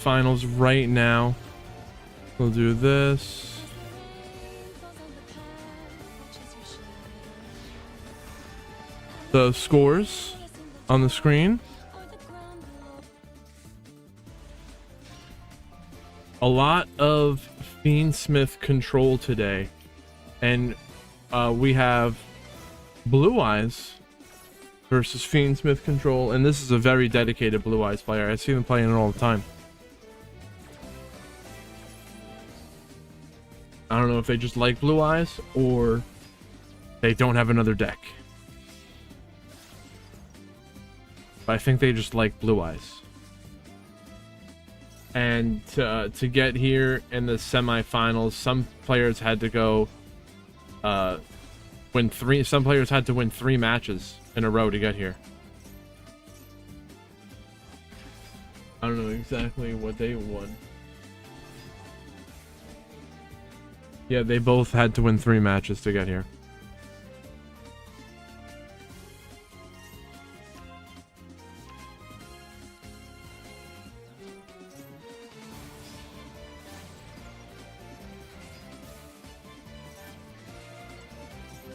finals right now. We'll do this. The scores on the screen. A lot of Fiend Smith control today, and we have Blue Eyes versus Fiend Smith control, and this is a very dedicated Blue Eyes player. I see them playing it all the time. I don't know if they just like Blue Eyes or they don't have another deck. But I think they just like Blue Eyes. And to get here in the semifinals, some players had to go win three. Some players had to win 3 matches in a row to get here. I don't know exactly what they won. Yeah, they both had to win 3 matches to get here.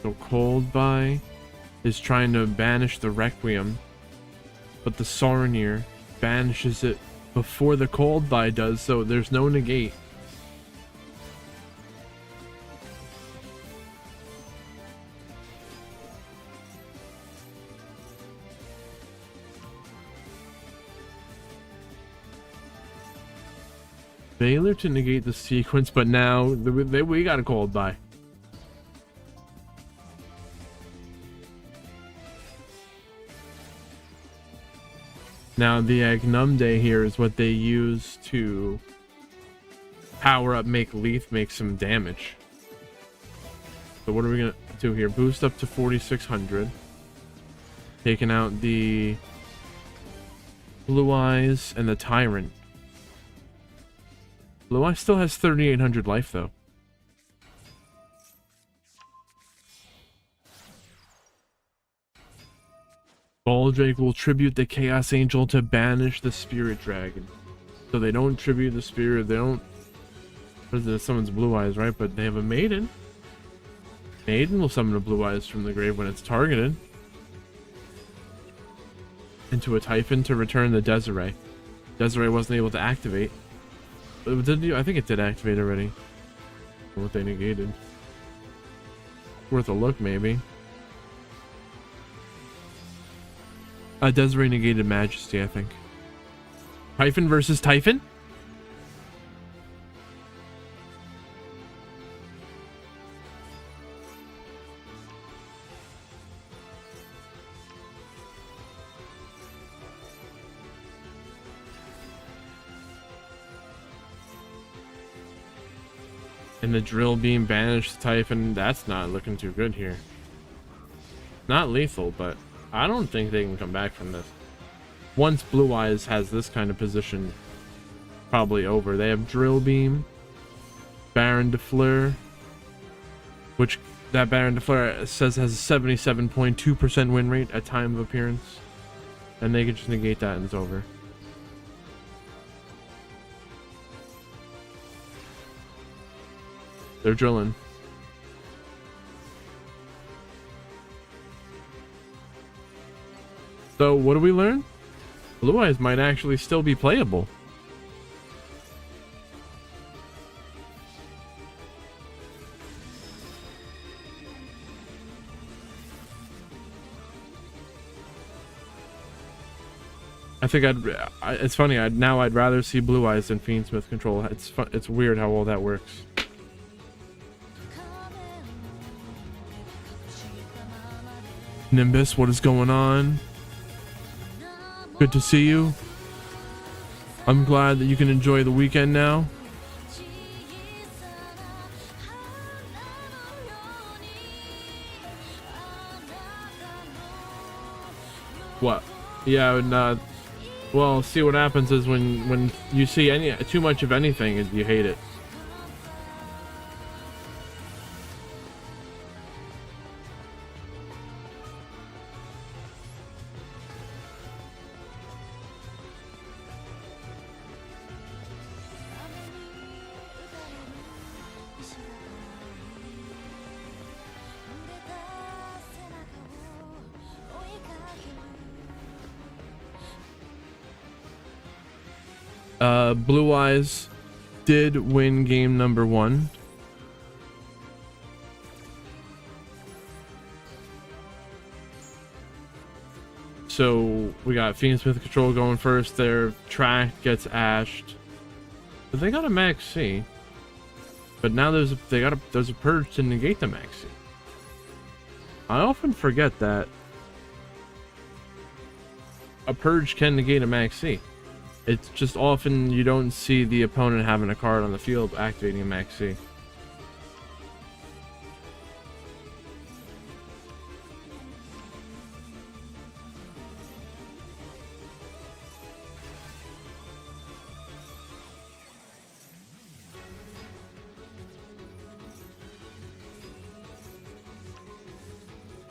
So Cold Buy is trying to banish the Requiem, but the Saronir banishes it before the Cold Buy does, so there's no negate. Baylor to negate the sequence, but now we got a Cold Buy. Now the Agnumde here is what they use to power up, make some damage. So what are we gonna do here? Boost up to 4,600. Taking out the Blue Eyes and the Tyrant. Blue Eyes still has 3,800 life though. Baldrake will tribute the Chaos Angel to banish the Spirit Dragon. So they don't tribute the Spirit, they don't... Summons Blue Eyes, right? But they have a Maiden. Maiden will summon a Blue Eyes from the grave when it's targeted. Into a Typhon to return the Desiree. Desiree wasn't able to activate. But did I think it did activate already. What they negated. Worth a look, maybe. Desiree negated Majesty, I think. Typhon versus Typhon? And the Drill Beam banished Typhon. That's not looking too good here. Not lethal, but I don't think they can come back from this. Once Blue Eyes has this kind of position, probably over. They have Drill Beam, Baron de Fleur, which that Baron de Fleur says has a 77.2% win rate at time of appearance. And they can just negate that and it's over. They're drilling. So what do we learn? Blue Eyes might actually still be playable. I think it's funny. I'd rather see Blue Eyes than Fiend Smith control. It's weird how all that works. Nimbus, what is going on? Good to see you. I'm glad that you can enjoy the weekend now. What? Yeah, and well, see what happens is when you see too much of anything, you hate it. Blue Eyes did win game number 1. So we got Fiend Smith Control going first. Their track gets ashed, but they got a Max C. But now there's a purge to negate the Max C. I often forget that a purge can negate a Max C. It's just often you don't see the opponent having a card on the field activating a Max C.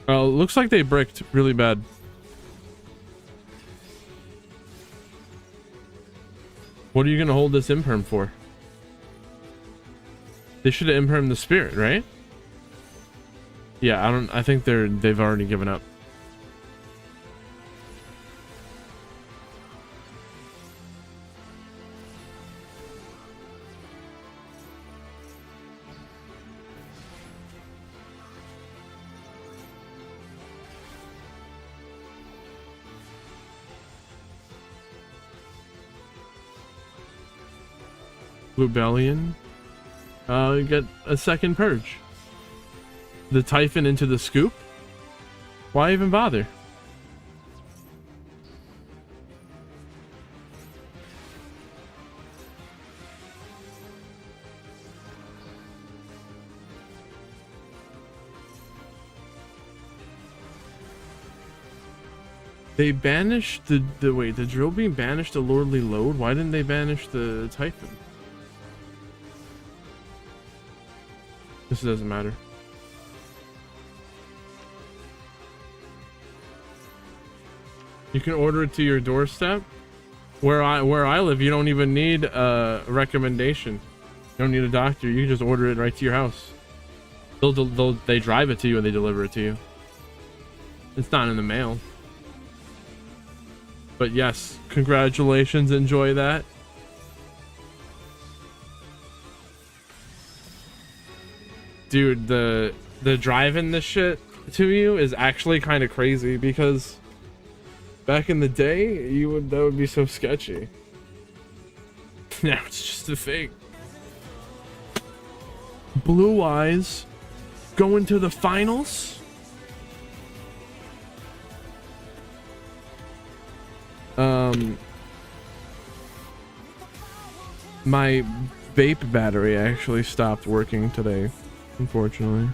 Well, looks like they bricked really bad. What are you gonna hold this imperm for? They should have impermed the spirit, right? Yeah, I think they've already given up. Rebellion. You get a second purge. The Typhon into the scoop? Why even bother? They banished the wait, the drill beam banished the lordly load? Why didn't they banish the Typhon? This doesn't matter. You can order it to your doorstep. Where I live, you don't even need a recommendation. You don't need a doctor. You can just order it right to your house. They drive it to you and they deliver it to you. It's not in the mail. But yes, congratulations. Enjoy that. Dude, the driving this shit to you is actually kind of crazy, because back in the day that would be so sketchy. Now it's just a thing. Blue Eyes going to the finals. My vape battery actually stopped working today, unfortunately.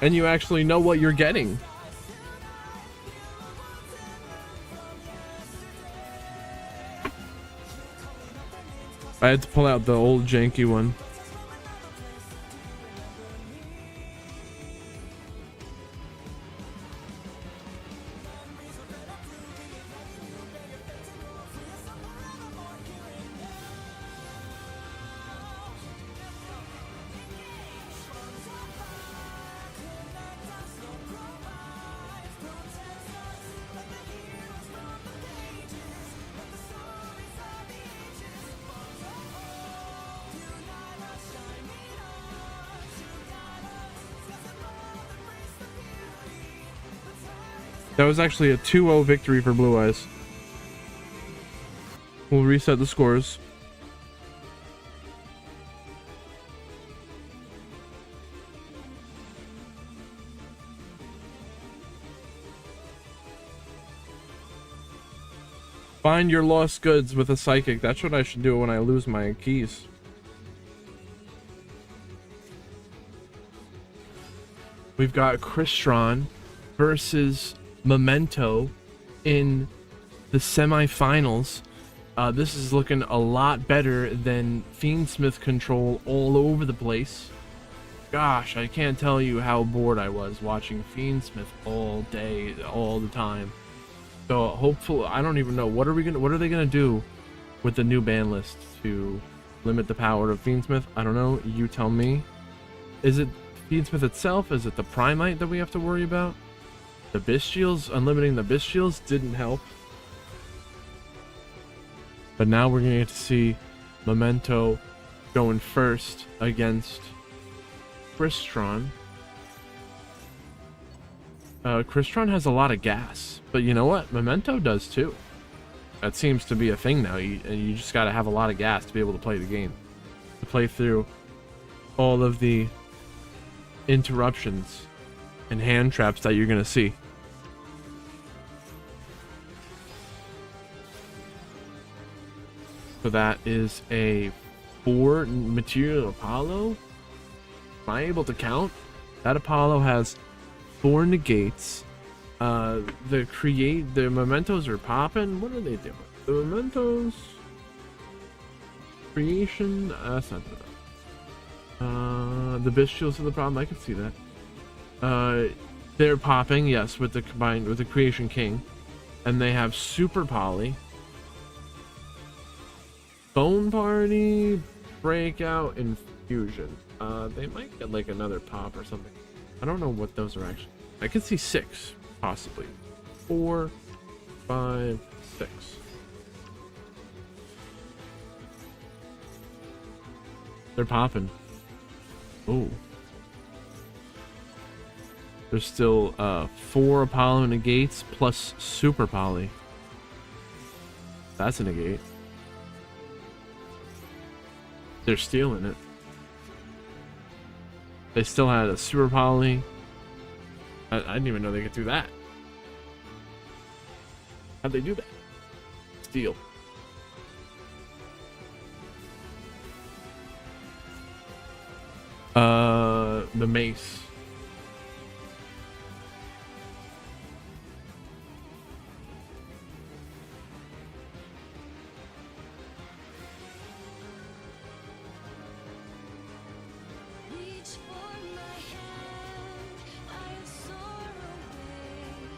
And you actually know what you're getting. I had to pull out the old janky one. That was actually a 2-0 victory for Blue Eyes. We'll reset the scores. Find your lost goods with a psychic. That's what I should do when I lose my keys. We've got Cristron versus Momento in the semifinals. This is looking a lot better than Fiendsmith control all over the place. Gosh, I can't tell you how bored I was watching Fiendsmith all day, all the time. So hopefully, I don't even know what are they gonna do with the new ban list to limit the power of Fiendsmith? I don't know. You tell me. Is it Fiendsmith itself? Is it the Primite that we have to worry about? The Bestials, unlimiting the Bestials didn't help. But now we're going to get to see Momento going first against Cristron. Crestron has a lot of gas, but you know what? Momento does too. That seems to be a thing now. You just got to have a lot of gas to be able to play the game, to play through all of the interruptions and hand traps that you're going to see. So that is a 4 material Apollo. Am I able to count? That Apollo has 4 negates. The mementos are popping. What are they doing? The mementos creation. That's not good. The bestials are the problem. I can see that. They're popping, yes, with the combined with the creation king, and they have super poly, bone party, breakout, and fusion. They might get like another pop or something. I don't know what those are actually. I could see 6, possibly. 4, 5, 6. They're popping. Ooh. There's still 4 Apollo negates plus super poly. That's a negate. They're stealing it. They still had a super poly. I didn't even know they could do that. How'd they do that? Steal. The mace.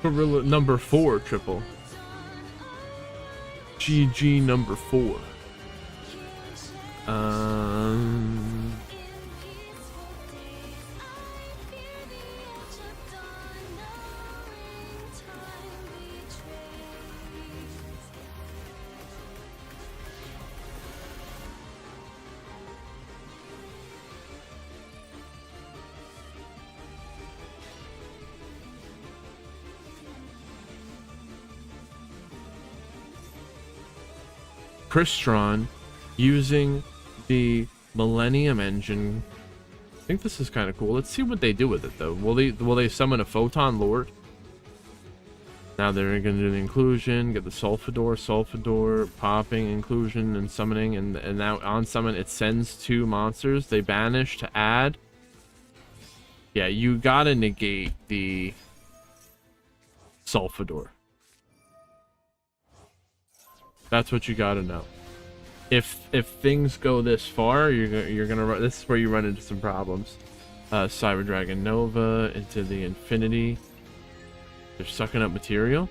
Gorilla number 4 triple. GG number 4. Cristron using the Millennium engine. I think this is kind of cool. Let's see what they do with it though. Will they summon a Photon Lord? Now they're going to do the inclusion, get the Sulfador, popping, inclusion, and summoning, and now on summon it sends 2 monsters. They banish to add. Yeah, you gotta negate the Sulfador. That's what you gotta know. If things go this far, you're gonna run. This is where you run into some problems. Cyber Dragon Nova into the Infinity. They're sucking up material.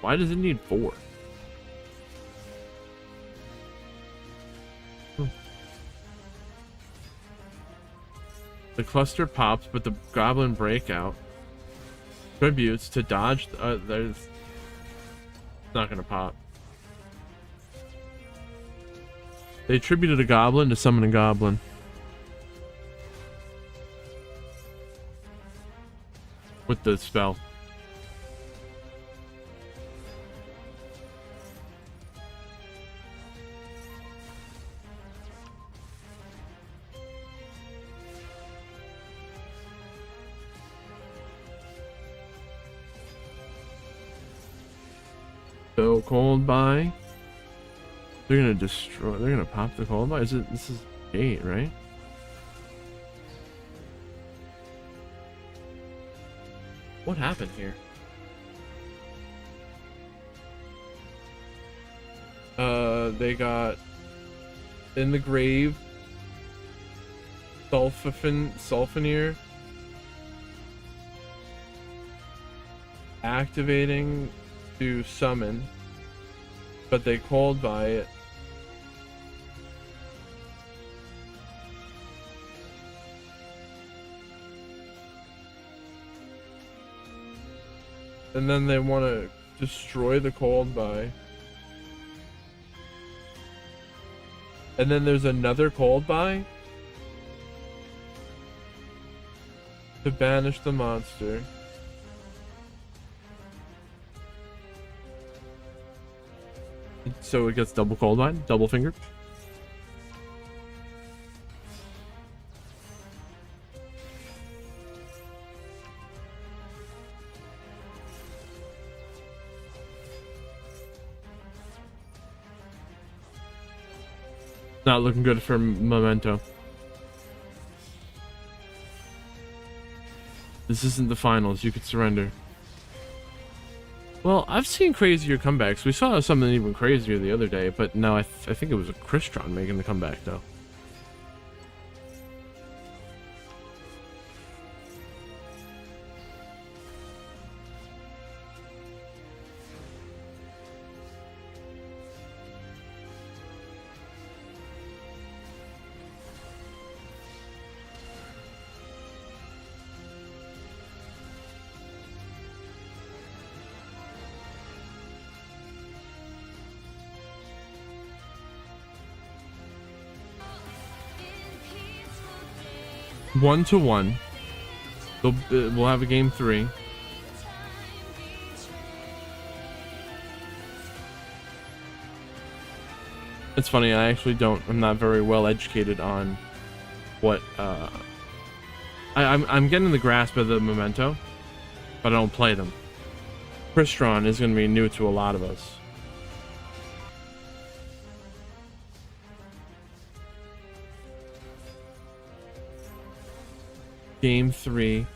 Why does it need 4? The cluster pops, but the Goblin Breakout tributes to dodge. There's not gonna pop. They attributed a goblin to summon a goblin. With the spell. So cold buy. They're gonna destroy. They're gonna pop the cold buy. This is 8, right? What happened here? They got in the grave. Sulfanier. Activating to summon, but they called by it. And then they want to destroy the cold buy. And then there's another cold buy to banish the monster. So it gets double cold buy, double fingered. Not looking good for Momento. This isn't the finals. You could surrender. Well, I've seen crazier comebacks. We saw something even crazier the other day, but no, I think it was a Cristron making the comeback, though. One to one. We'll have a game 3. It's funny, I'm not very well educated on what I'm getting the grasp of the Momento, but I don't play them. Cristron is gonna be new to a lot of us. Game 3.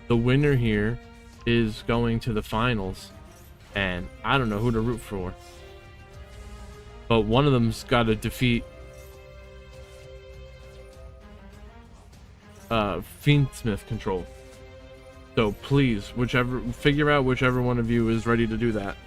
The winner here is going to the finals, and I don't know who to root for. But one of them's got to defeat Fiend Smith control. So please, figure out whichever one of you is ready to do that.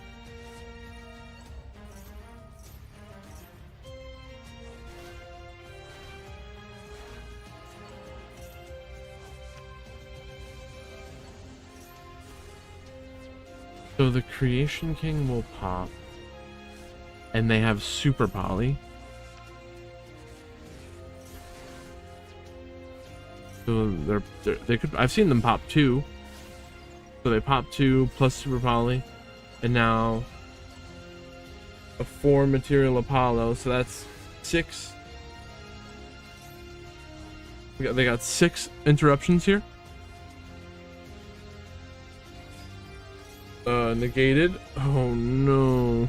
So the Creation King will pop, and they have Super Poly. So they could. I've seen them pop 2. So they pop 2 plus Super Poly, and now a 4 Material Apollo. So that's 6. They got 6 interruptions here. Negated. Oh no.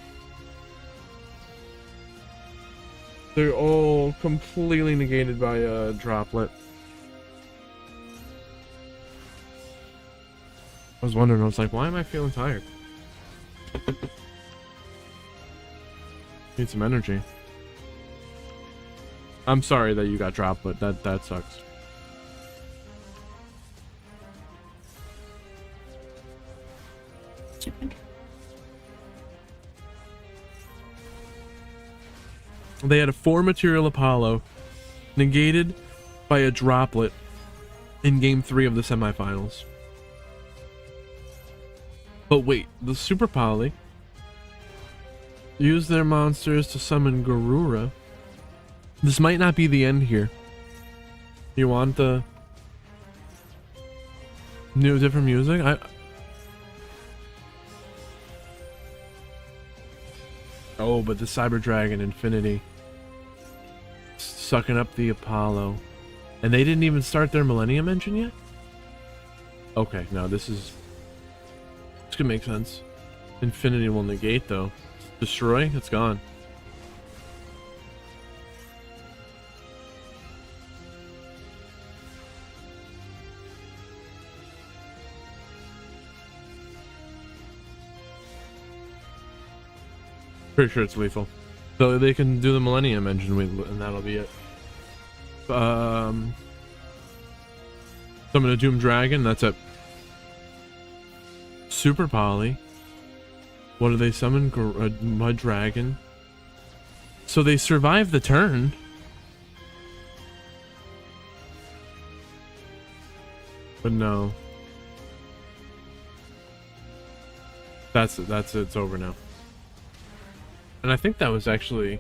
They're all completely negated by a droplet. I was wondering, I was like, why am I feeling tired? Need some energy. I'm sorry that you got droplet. That sucks. They had a 4 Material Apollo negated by a droplet in game 3 of the semifinals. But wait, the Super Poly use their monsters to summon Garura. This might not be the end here. You want the new different music? Oh, but the Cyber Dragon Infinity sucking up the Apollo. And they didn't even start their Millennium Engine yet? Okay, no, this could make sense. Infinity will negate though. Destroy, it's gone. Pretty sure it's lethal. So they can do the Millennium Engine and that'll be it. Summon a Doom Dragon, that's it. Super Poly. What do they summon? A Mud Dragon. So they survive the turn. But no. That's it. That's it. It's over now. And I think that was actually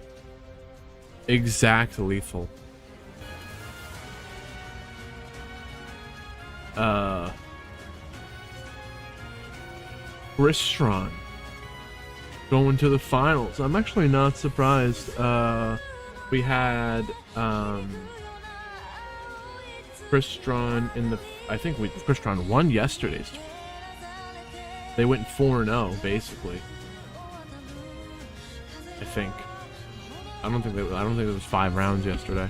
exact lethal. Gristron going to the finals. I'm actually not surprised. We had Cristron in the. I think Cristron won yesterday's. They went 4-0 basically. I think. I don't think there was 5 rounds yesterday.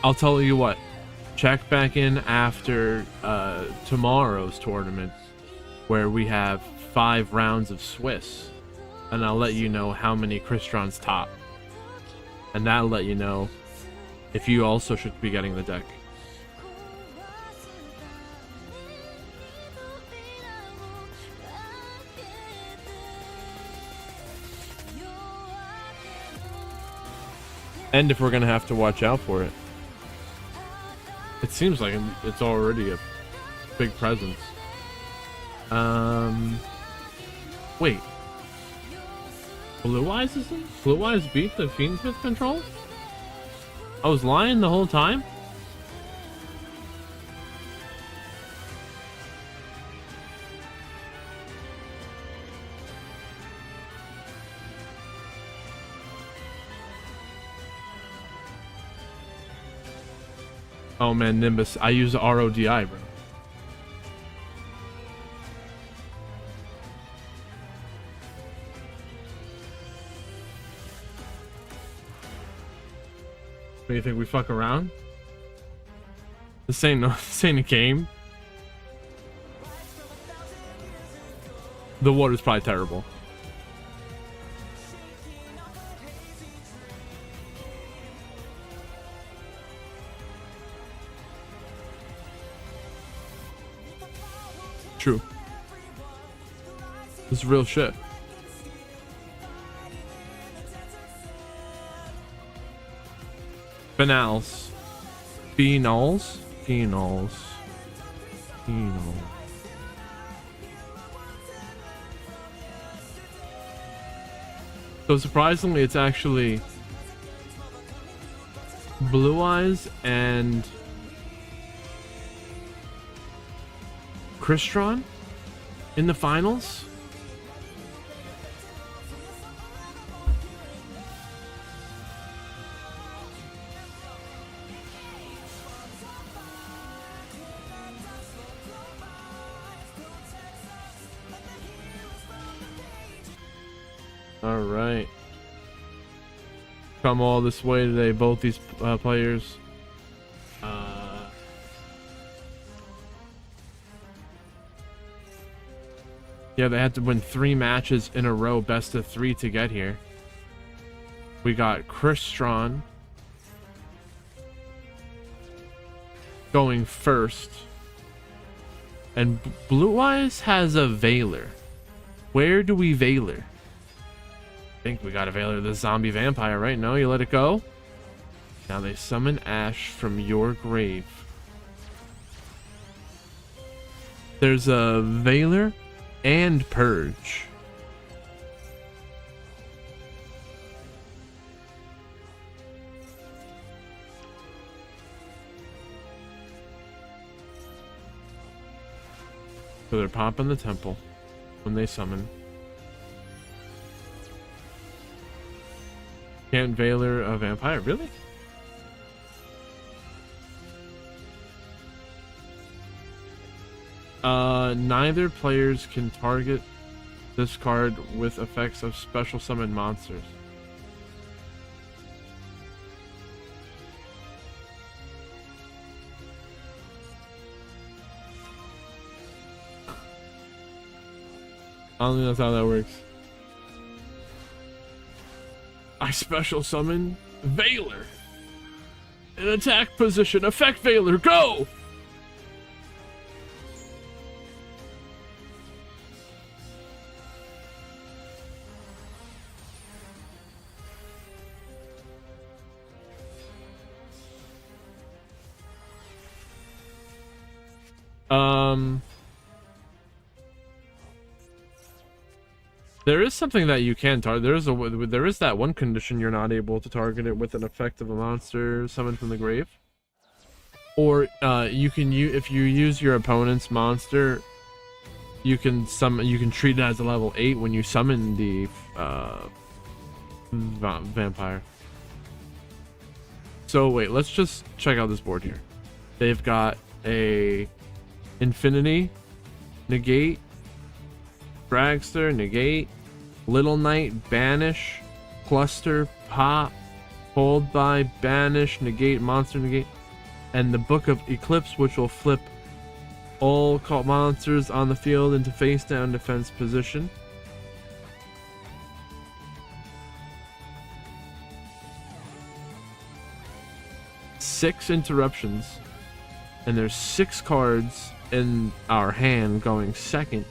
I'll tell you what. Check back in after tomorrow's tournament, where we have 5 rounds of Swiss, and I'll let you know how many Cristron's top, and that'll let you know if you also should be getting the deck. And if we're gonna have to watch out for it. It seems like it's already a big presence. Wait. Blue Eyes isn't? Blue Eyes beat the Fiend with control? I was lying the whole time? Oh man, Nimbus, I use RODI, bro. What do you think, we fuck around? This ain't a game. The water's probably terrible. True. This is real shit. Finals. Phenols. Phenols. Phenol. So surprisingly, it's actually Blue Eyes and Cristron in the finals. All right. Come all this way today, both these players. Yeah, they had to win 3 matches in a row, best of 3 to get here. We got Cristron going first. And Blue Eyes has a Veiler. Where do we Veiler? I think we got a Veiler, the zombie vampire, right? No, you let it go? Now they summon Ash from your grave. There's a Veiler and Purge. So they're popping the temple when they summon. Can't Veiler a vampire, really? Neither players can target this card with effects of special summon monsters. I don't think that's how that works. I special summon Veiler. In attack position, effect Veiler, go! There is something that you can target. There is that one condition you're not able to target it with an effect of a monster summoned from the grave. Or you can if you use your opponent's monster, you can treat it as a level 8 when you summon the vampire. So wait, let's just check out this board here. They've got a Infinity, negate, Dragster, negate, Little Knight, banish, cluster, pop, hold by, banish, negate, monster, negate, and the Book of Eclipse, which will flip all cult monsters on the field into face down defense position. Six interruptions, and there's 6 cards in our hand going second,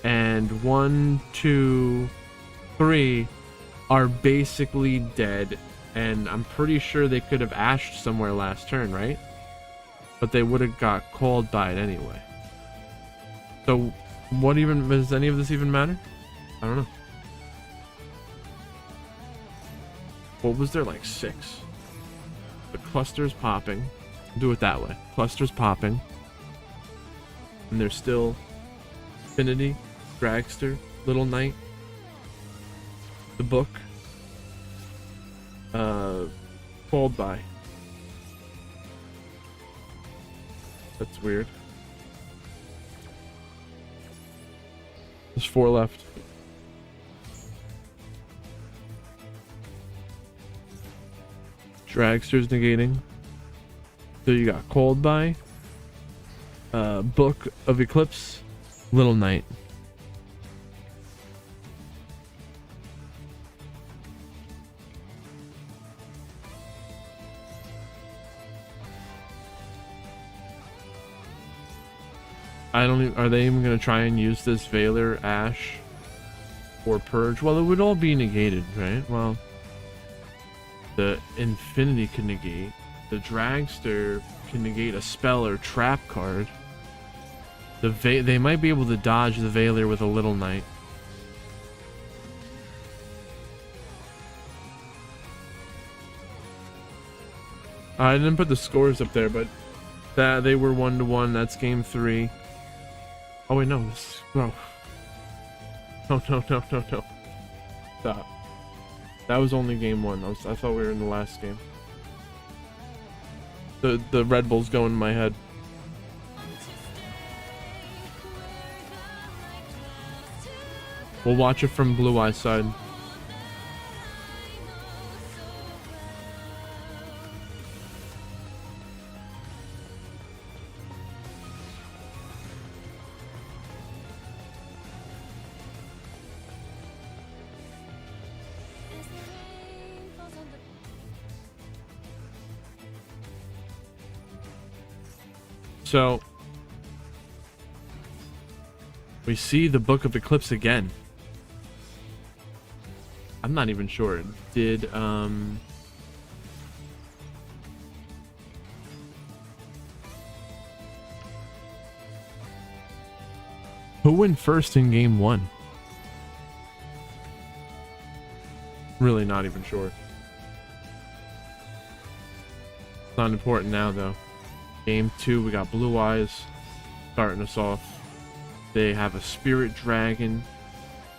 and 1, 2, 3 are basically dead, and I'm pretty sure they could have ashed somewhere last turn, right? But they would have got called by it anyway. So what even does any of this even matter? I don't know. What was there, like 6? The cluster's popping. Do it that way. Cluster's popping. And there's still Infinity, Dragster, Little Knight, the book, called by. That's weird. There's 4 left. Dragster's negating. So you got called by, Book of Eclipse, Little Knight. I don't even, are they even gonna try and use this Veiler, Ash, or Purge? Well, it would all be negated, right? Well, the Infinity can negate. The Dragster can negate a spell or trap card. They might be able to dodge the Veiler with a Little Knight. I didn't put the scores up there, but that they were 1-1. That's game 3. Oh wait, no, no. No. Stop. That was only game 1. I thought we were in the last game. The Red Bull's going in my head. We'll watch it from Blue Eye's side. So we see the Book of Eclipse again. I'm not even sure. Did who went first in game 1? Really not even sure. It's not important now though. Game 2, we got Blue Eyes starting us off. They have a Spirit Dragon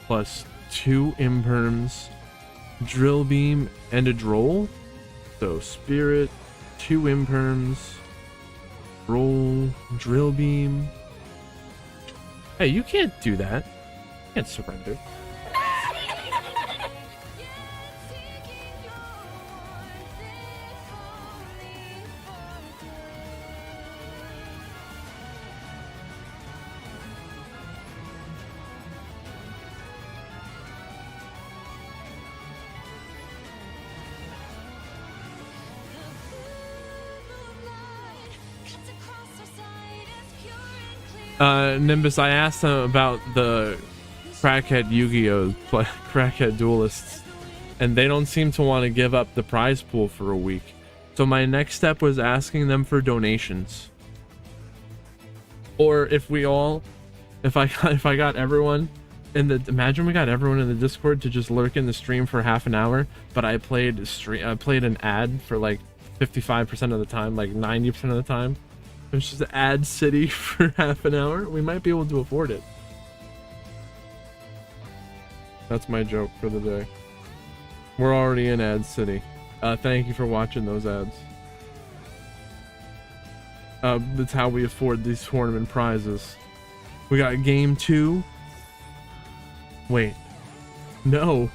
plus 2 Imperms, Drill Beam, and a Droll. So Spirit, 2 Imperms, Roll, Drill Beam. Hey, you can't do that. You can't surrender. Nimbus, I asked them about the crackhead Yu-Gi-Oh! Crackhead duelists, and they don't seem to want to give up the prize pool for a week. So my next step was asking them for donations. Or if I got everyone And imagine we got everyone in the Discord to just lurk in the stream for half an hour, but I played an ad for like 55% of the time, like 90% of the time. It's just ad city for half an hour. We might be able to afford it. That's my joke for the day. We're already in ad city. Thank you for watching those ads. That's how we afford these tournament prizes. We got game 2. Wait, no.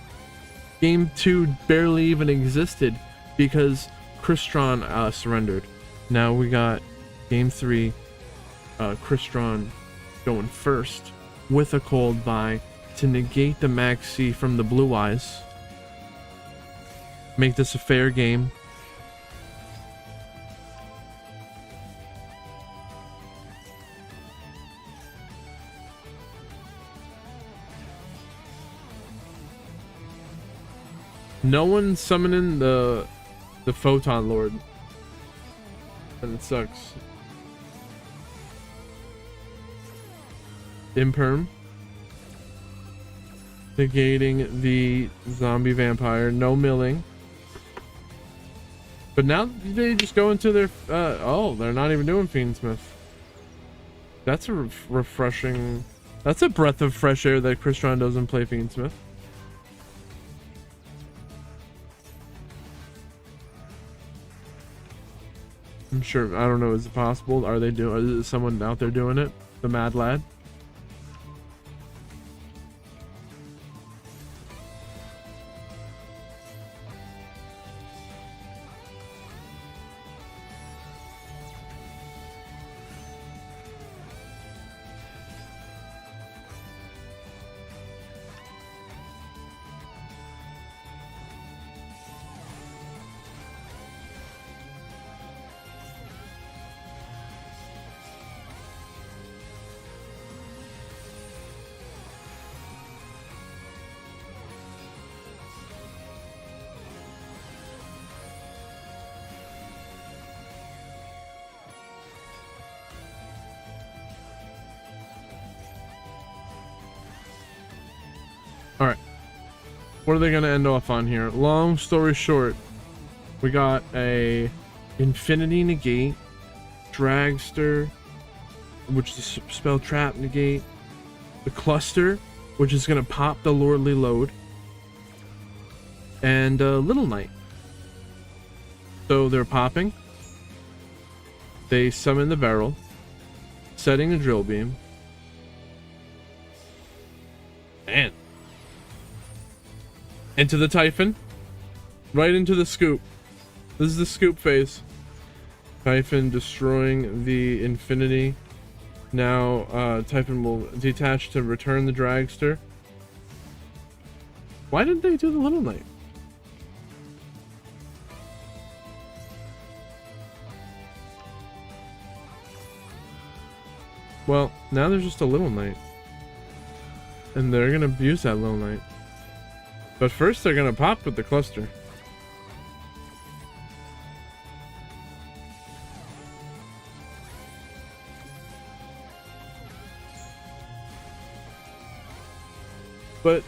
Game 2 barely even existed because Cristron surrendered. Now we got game 3, Cristron going first with a cold buy to negate the maxi from the blue eyes. Make this a fair game. No one's summoning the Photon Lord. And it sucks. Imperm. Negating the zombie vampire. No milling. But now they just go into their... oh, they're not even doing Fiendsmith. That's a refreshing... That's a breath of fresh air that Cristron doesn't play Fiendsmith. I'm sure. I don't know. Is it possible? Are they doing? Is someone out there doing it? The Mad Lad. What are they gonna end off on here? Long story short, we got a Infinity negate, Dragster, which is a spell trap negate, the Cluster, which is gonna pop the Lordly Load, and Little Knight. So they're popping. They summon the barrel, setting a drill beam. Man. Into the Typhon. Right into the scoop. This is the scoop phase. Typhon destroying the Infinity. Now Typhon will detach to return the Dragster. Why didn't they do the Little Knight? Well, now there's just a Little Knight. And they're gonna abuse that Little Knight. But first they're gonna pop with the Cluster. But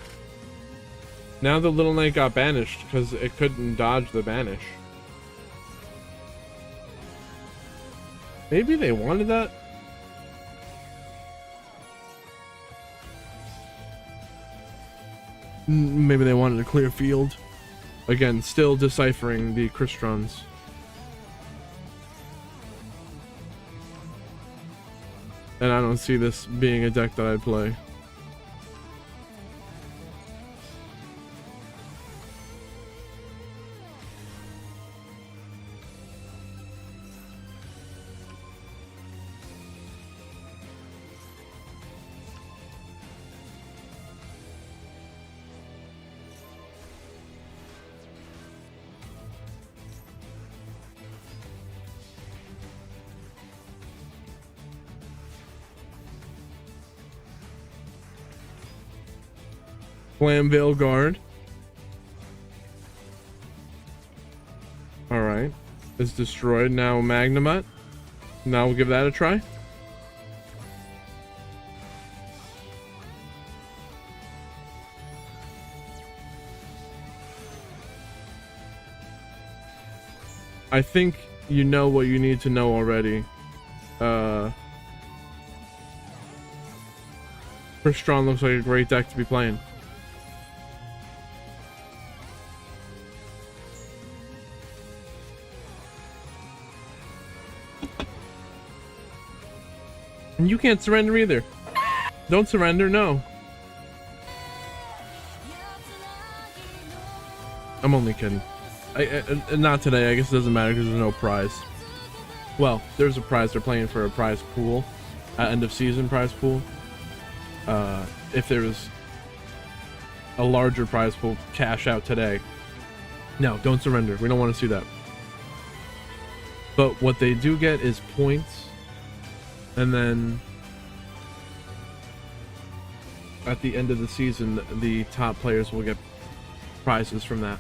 now the Little Knight got banished because it couldn't dodge the banish. Maybe they wanted that? Maybe they wanted a clear field. Again, still deciphering the Cristrons. And I don't see this being a deck that I'd play. Flamvale Guard. Alright. It's destroyed. Now Magnemite. Now we'll give that a try. I think you know what you need to know already. Cristron looks like a great deck to be playing. And you can't surrender either. Don't surrender, no. I'm only kidding. Not today. I guess it doesn't matter because there's no prize. Well, there's a prize. They're playing for a prize pool, end of season prize pool. If there was a larger prize pool, cash out today. No, don't surrender. We don't want to see that. But what they do get is points, and then at the end of the season, the top players will get prizes from that.